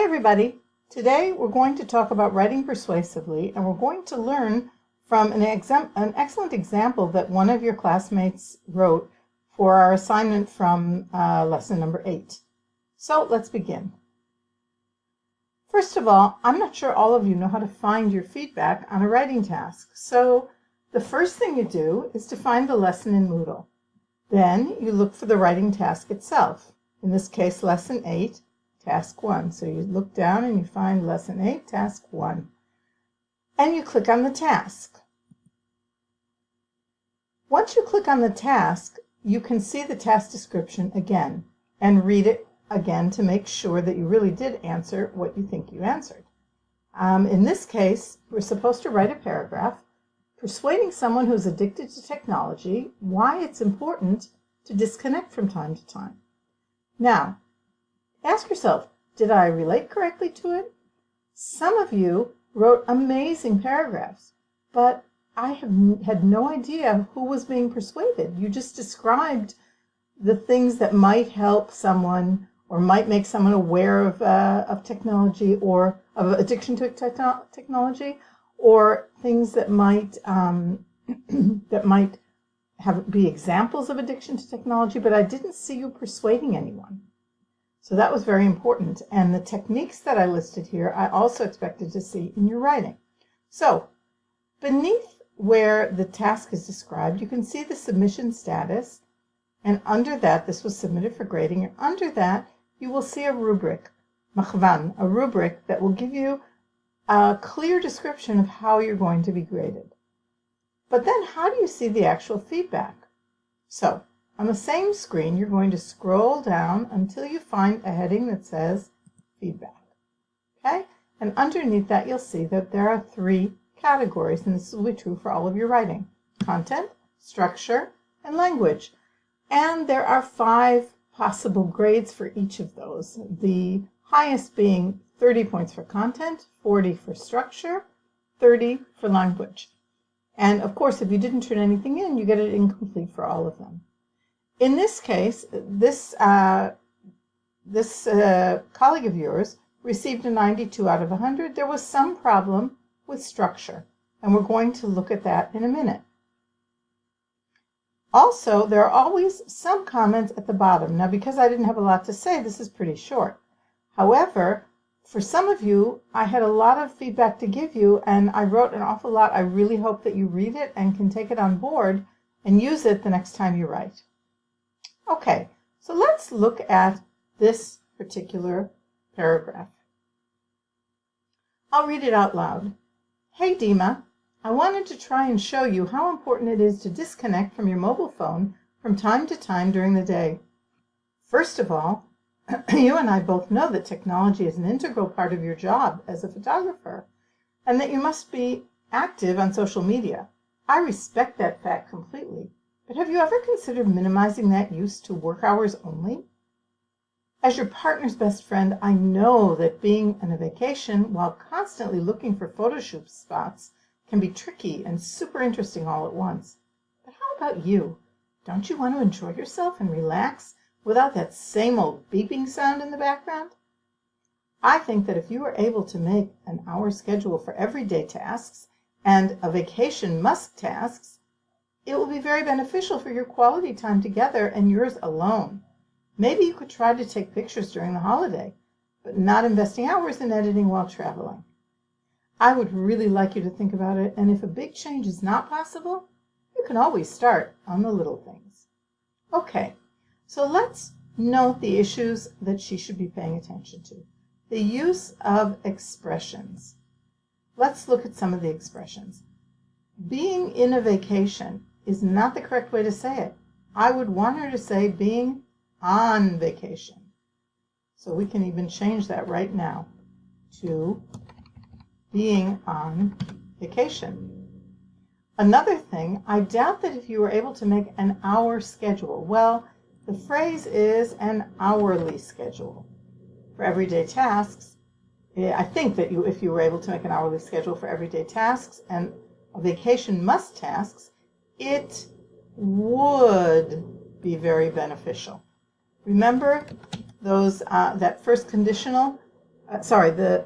everybody. Today we're going to talk about writing persuasively, and we're going to learn from an excellent example that one of your classmates wrote for our assignment from lesson number 8. So let's begin. First of all, I'm not sure all of you know how to find your feedback on a writing task. So the first thing you do is to find the lesson in Moodle. Then you look for the writing task itself. In this case, lesson 8. Task 1. So you look down and you find lesson 8, task 1. And you click on the task. Once you click on the task, you can see the task description again and read it again to make sure that you really did answer what you think you answered. In this case, we're supposed to write a paragraph persuading someone who's addicted to technology why it's important to disconnect from time to time. Now, ask yourself, did I relate correctly to it? Some of you wrote amazing paragraphs, but I had no idea who was being persuaded. You just described the things that might help someone or might make someone aware of technology or of addiction to technology, or things that might be examples of addiction to technology, but I didn't see you persuading anyone. So that was very important. And the techniques that I listed here, I also expected to see in your writing. So beneath where the task is described, you can see the submission status. And under that, this was submitted for grading. And under that, you will see a rubric, machvan, a rubric that will give you a clear description of how you're going to be graded. But then how do you see the actual feedback? So on the same screen, you're going to scroll down until you find a heading that says feedback. Okay? And underneath that, you'll see that there are 3 categories, and this will be true for all of your writing: content, structure, and language. And there are 5 possible grades for each of those. The highest being 30 points for content, 40 for structure, 30 for language. And of course, if you didn't turn anything in, you get it incomplete for all of them. In this case, this colleague of yours received a 92 out of 100. There was some problem with structure, and we're going to look at that in a minute. Also, there are always some comments at the bottom. Now, because I didn't have a lot to say, this is pretty short. However, for some of you, I had a lot of feedback to give you, and I wrote an awful lot. I really hope that you read it and can take it on board and use it the next time you write. Okay, so let's look at this particular paragraph. I'll read it out loud. Hey, Dima, I wanted to try and show you how important it is to disconnect from your mobile phone from time to time during the day. First of all, you and I both know that technology is an integral part of your job as a photographer, and that you must be active on social media. I respect that fact completely. But have you ever considered minimizing that use to work hours only? As your partner's best friend, I know that being on a vacation while constantly looking for photo shoot spots can be tricky and super interesting all at once. But how about you? Don't you want to enjoy yourself and relax without that same old beeping sound in the background? I think that if you are able to make an hour schedule for everyday tasks and a vacation must tasks, it will be very beneficial for your quality time together and yours alone. Maybe you could try to take pictures during the holiday, but not investing hours in editing while traveling. I would really like you to think about it, and if a big change is not possible, you can always start on the little things. Okay, so let's note the issues that she should be paying attention to. The use of expressions. Let's look at some of the expressions. Being in a vacation is not the correct way to say it. I would want her to say being on vacation. So we can even change that right now to being on vacation. Another thing, I doubt that if you were able to make an hour schedule. Well, the phrase is an hourly schedule. For everyday tasks, I think that if you were able to make an hourly schedule for everyday tasks and a vacation must tasks, it would be very beneficial. Remember those that first conditional the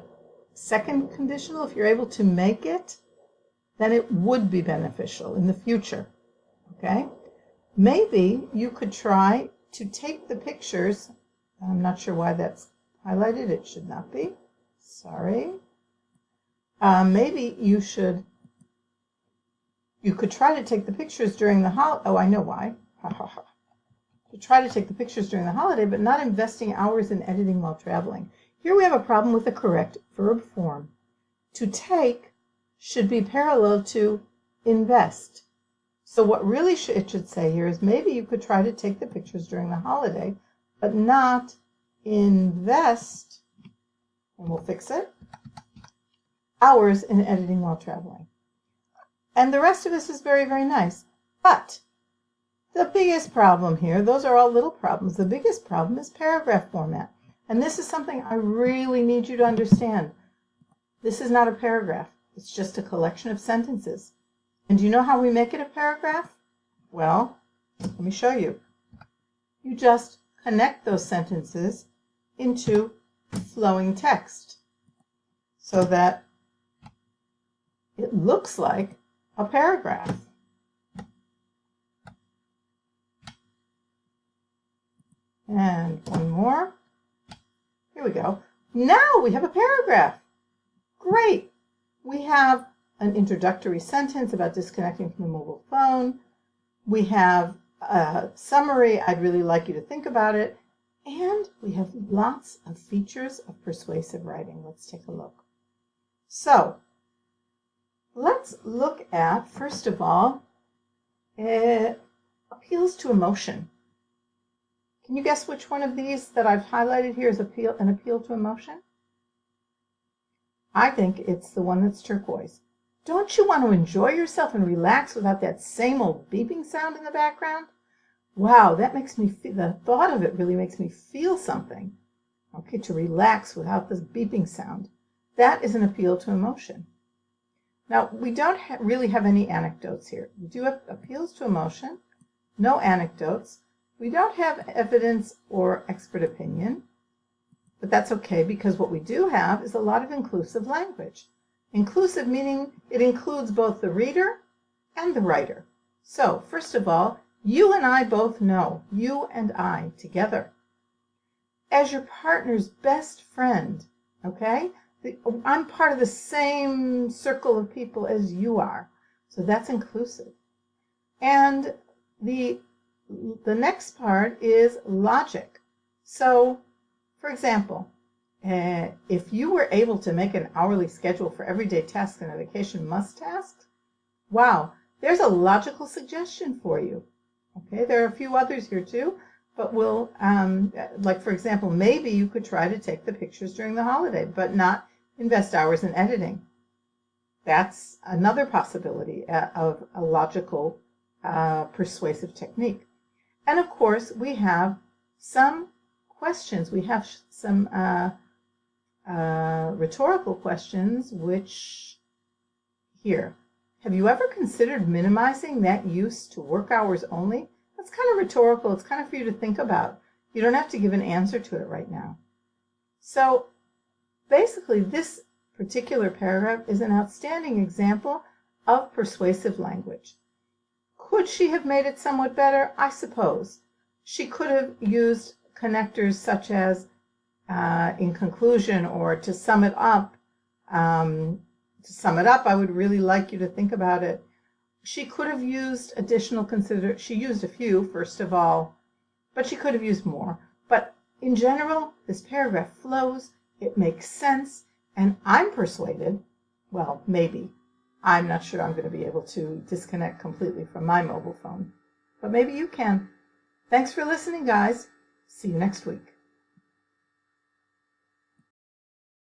second conditional, if you're able to make it, then it would be beneficial in the future, okay? Maybe you could try to take the pictures. I'm not sure why that's highlighted. It should not be. Sorry. Maybe you could try to take the pictures during the holiday. Oh, I know why. To try to take the pictures during the holiday, but not investing hours in editing while traveling. Here we have a problem with the correct verb form. To take should be parallel to invest. So what really it should say here is maybe you could try to take the pictures during the holiday, but not invest, and we'll fix it, hours in editing while traveling. And the rest of this is very, very nice. But the biggest problem here, those are all little problems, the biggest problem is paragraph format. And this is something I really need you to understand. This is not a paragraph. It's just a collection of sentences. And do you know how we make it a paragraph? Well, let me show you. You just connect those sentences into flowing text so that it looks like a paragraph. And one more. Here we go. Now we have a paragraph. Great. We have an introductory sentence about disconnecting from the mobile phone. We have a summary. I'd really like you to think about it. And we have lots of features of persuasive writing. Let's take a look. So let's look at, first of all, appeals to emotion. Can you guess which one of these that I've highlighted here is an appeal to emotion? I think it's the one that's turquoise. Don't you want to enjoy yourself and relax without that same old beeping sound in the background? Wow, that makes me feel, the thought of it really makes me feel something. Okay, to relax without this beeping sound. That is an appeal to emotion. Now, we don't really have any anecdotes here. We do have appeals to emotion, no anecdotes. We don't have evidence or expert opinion, but that's okay because what we do have is a lot of inclusive language. Inclusive meaning it includes both the reader and the writer. So, first of all, you and I both know, you and I together, as your partner's best friend, okay? I'm part of the same circle of people as you are, so that's inclusive. And the next part is logic. So, for example, if you were able to make an hourly schedule for everyday tasks and a vacation must task, wow, there's a logical suggestion for you. Okay, there are a few others here too, but we'll, like for example, maybe you could try to take the pictures during the holiday, but not invest hours in editing. That's another possibility of a logical, persuasive technique. And of course, we have some questions. We have some rhetorical questions, which here. Have you ever considered minimizing that use to work hours only? That's kind of rhetorical. It's kind of for you to think about. You don't have to give an answer to it right now. So basically, this particular paragraph is an outstanding example of persuasive language. Could she have made it somewhat better? I suppose. She could have used connectors such as in conclusion or to sum it up. I would really like you to think about it. She could have used additional she used a few, first of all, but she could have used more. But in general, this paragraph flows, it makes sense, and I'm persuaded, well, maybe. I'm not sure I'm going to be able to disconnect completely from my mobile phone, but maybe you can. Thanks for listening, guys. See you next week.